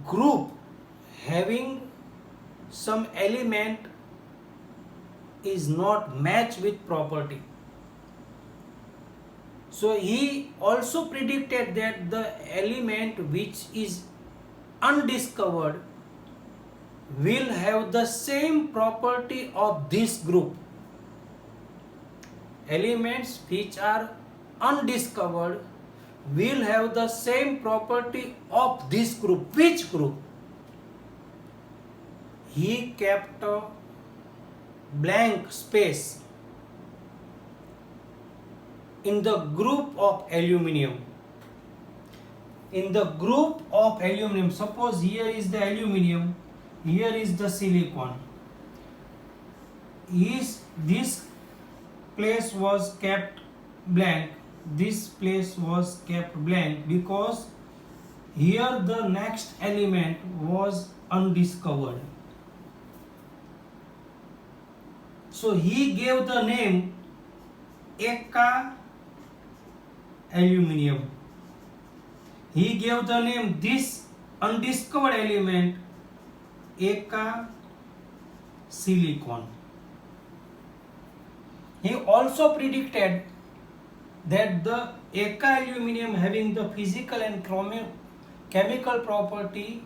group having some element is not matched with property. So he also predicted that the element which is undiscovered will have the same property of this group. Elements which are undiscovered will have the same property of this group. Which group? He kept a blank space in the group of aluminium. In the group of aluminium, suppose here is the aluminium, here is the silicon. This place was kept blank, this place was kept blank because here the next element was undiscovered. So he gave the name Eka aluminium. He gave the name this undiscovered element Eka silicon. He also predicted that the Eka aluminium having the physical and chemical property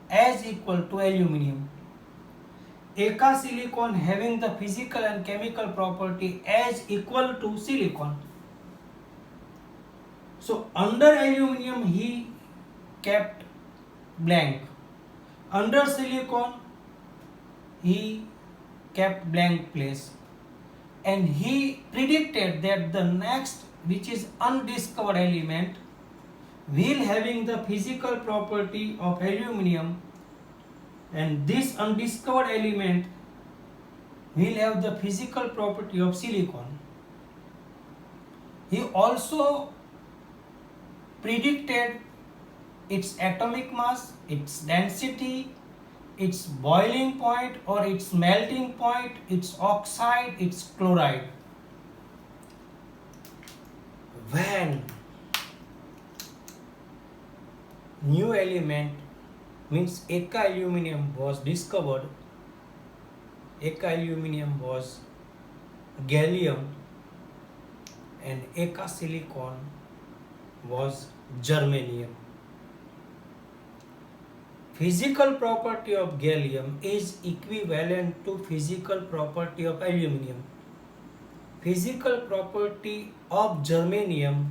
as equal to aluminium. Eka silicon having the physical and chemical property as equal to silicon. So under aluminium he kept blank. Under silicon he kept blank place. And he predicted that the next, which is undiscovered element, will having the physical property of aluminium, and this undiscovered element will have the physical property of silicon. He also predicted its atomic mass, its density, its boiling point or its melting point, its oxide, its chloride. When new element means Eka aluminium was discovered, Eka aluminium was gallium and Eka silicon was germanium. Physical property of gallium is equivalent to physical property of aluminium. Physical property of germanium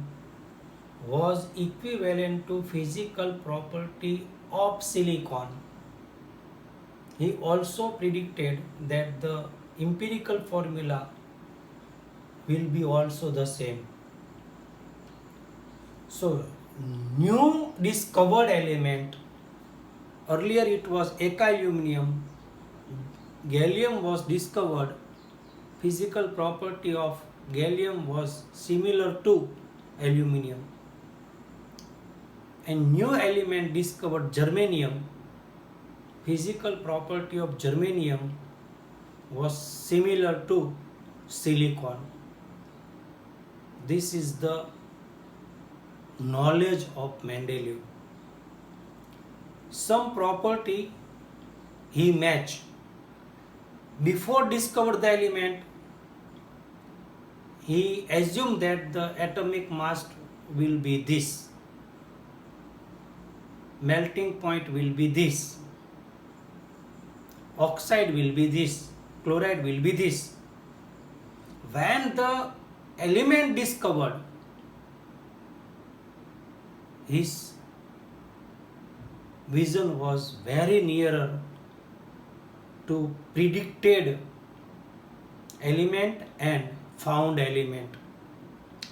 was equivalent to physical property of silicon. He also predicted that the empirical formula will be also the same. So, new discovered element, earlier it was Eka aluminium, gallium was discovered, physical property of gallium was similar to aluminium. And new element discovered germanium, physical property of germanium was similar to silicon. This is the knowledge of Mendeleev. Some property he matched. Before discover the element, he assumed that the atomic mass will be this, melting point will be this, oxide will be this, chloride will be this. When the element discovered, his vision was very nearer to predicted element and found element.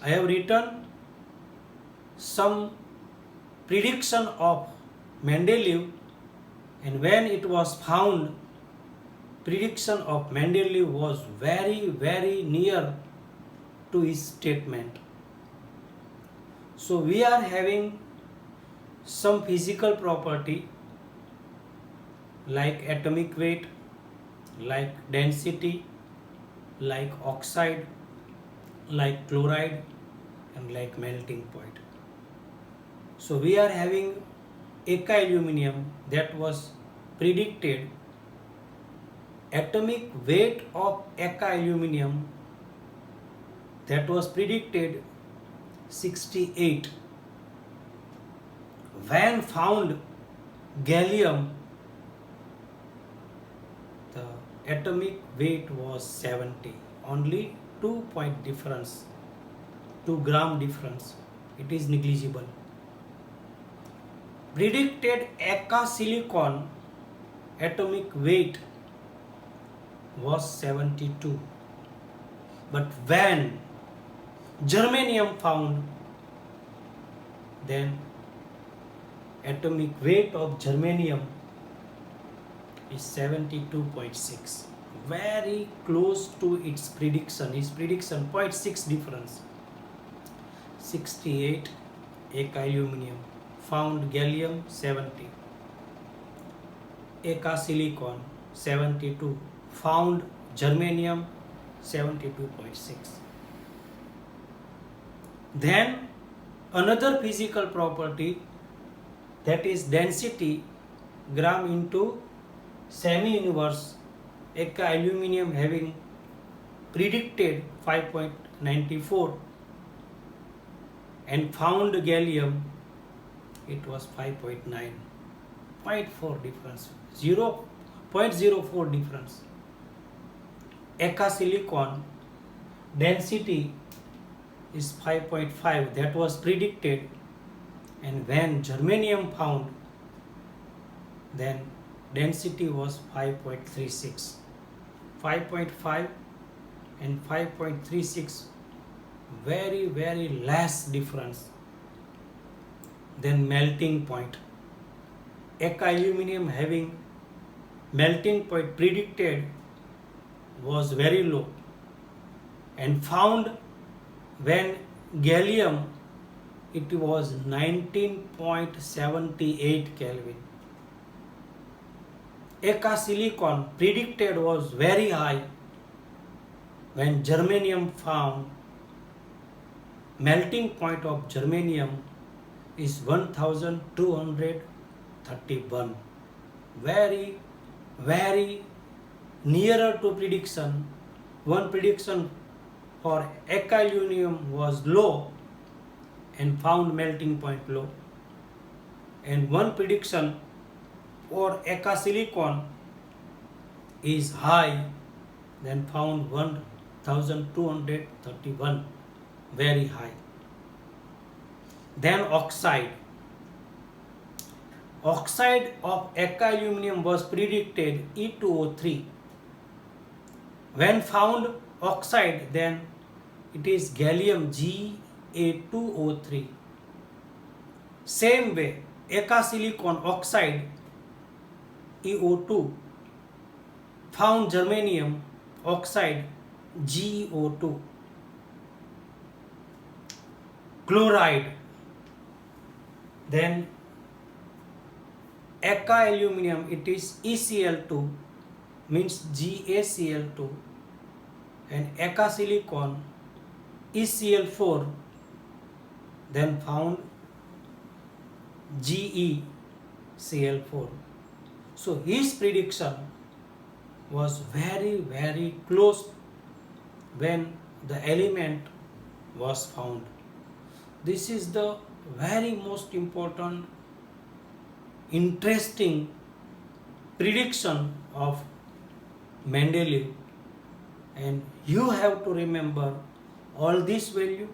I have written some prediction of Mendeleev, and when it was found, prediction of Mendeleev was very near to his statement. So we are having some physical property like atomic weight, like density, like oxide, like chloride, and like melting point. So we are having Eka aluminum that was predicted, atomic weight of Eka aluminum that was predicted 68. When found gallium, the atomic weight was 70. Only 2 point difference, 2 gram difference. It is negligible. Predicted Eka silicon atomic weight was 72. But when germanium found, then atomic weight of germanium is 72.6. Very close to its prediction. Its prediction 0.6 difference. 68 Eka aluminum found gallium 70. Eka silicon 72 found germanium 72.6. Then another physical property, that is density gram into semi-inverse. Eka aluminum having predicted 5.94 and found gallium, it was 5.9. 0.4 difference, 0.04 difference. Eka silicon density is 5.5, that was predicted, and when germanium found, then density was 5.36. 5.5 and 5.36, very less difference. Then melting point. Eka aluminum having melting point predicted was very low and found when gallium, it was 19.78 Kelvin. Eka silicon predicted was very high when germanium found. Melting point of germanium is 1231. Very nearer to prediction. One prediction for Eka aluminum was low and found melting point low, and one prediction for Eka silicon is high, then found 1231, very high. Then oxide of Eka aluminum was predicted E2O3. When found oxide, then it is gallium Ga2O3. Same way, Eka silicon oxide EO2 found germanium oxide GeO2. Chloride, then Eka aluminum, it is ECl2, means GaCl2, and Eka silicon ECl4, then found GeCl4. So his prediction was very close when the element was found. This is the very most important, interesting prediction of Mendeleev, and you have to remember all this value.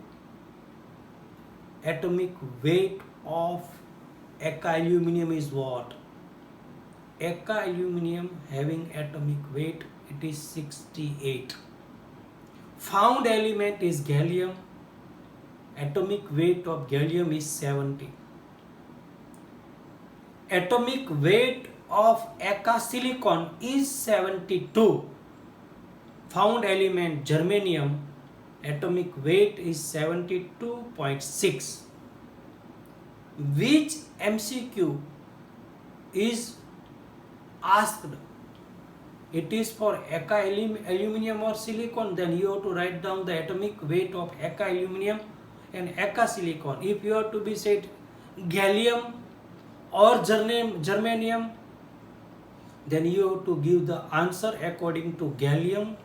Atomic weight of Eka aluminum is what? Eka aluminum having atomic weight, it is 68. Found element is gallium. Atomic weight of gallium is 70. Atomic weight of Eka silicon is 72. Found element germanium, atomic weight is 72.6. Which MCQ is asked? It is for Eka aluminum or silicon, then you have to write down the atomic weight of Eka aluminum and Eka silicon. If you have to be said gallium or germanium, then you have to give the answer according to gallium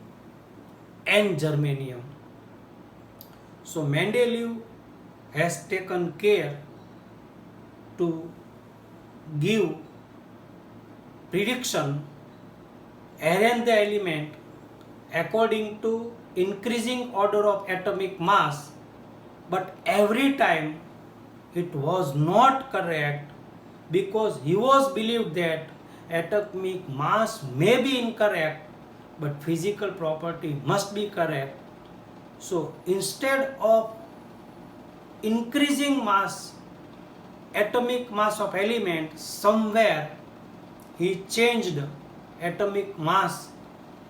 and germanium. So Mendeleev has taken care to give prediction, arrange the element according to increasing order of atomic mass, but every time it was not correct because he was believed that atomic mass may be incorrect but physical property must be correct. So instead of increasing mass, atomic mass of element, somewhere he changed atomic mass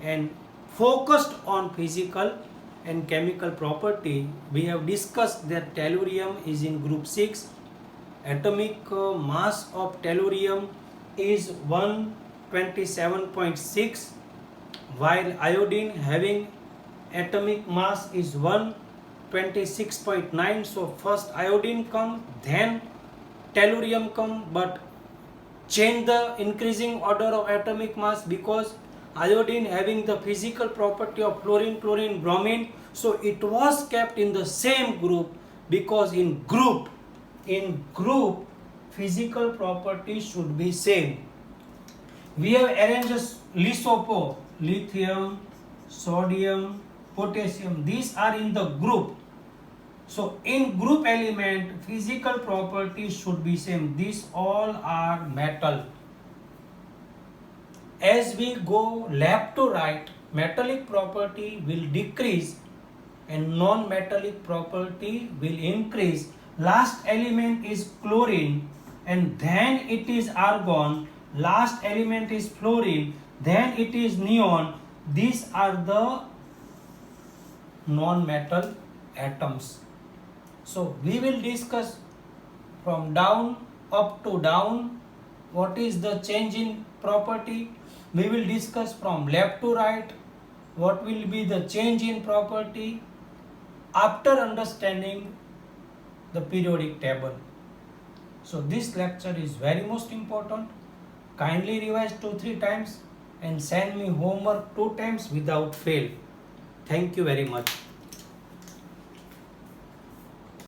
and focused on physical and chemical property. We have discussed that tellurium is in group 6. Atomic mass of tellurium is 127.6, while iodine having atomic mass is 126.9. So first iodine come, then tellurium come, but change the increasing order of atomic mass because iodine having the physical property of fluorine, chlorine, bromine, so it was kept in the same group because in group physical property should be same. We have arranged list of lithium, sodium, potassium. These are in the group. So in group element physical property should be same. These all are metal. As we go left to right, metallic property will decrease and non-metallic property will increase. Last element is chlorine and then it is argon. Last element is fluorine, then it is neon. These are the non-metal atoms. So we will discuss from down up to down what is the change in property. We will discuss from left to right what will be the change in property after understanding the periodic table. So this lecture is very most important. Kindly revise 2-3 times and send me homework 2 times without fail. Thank you very much.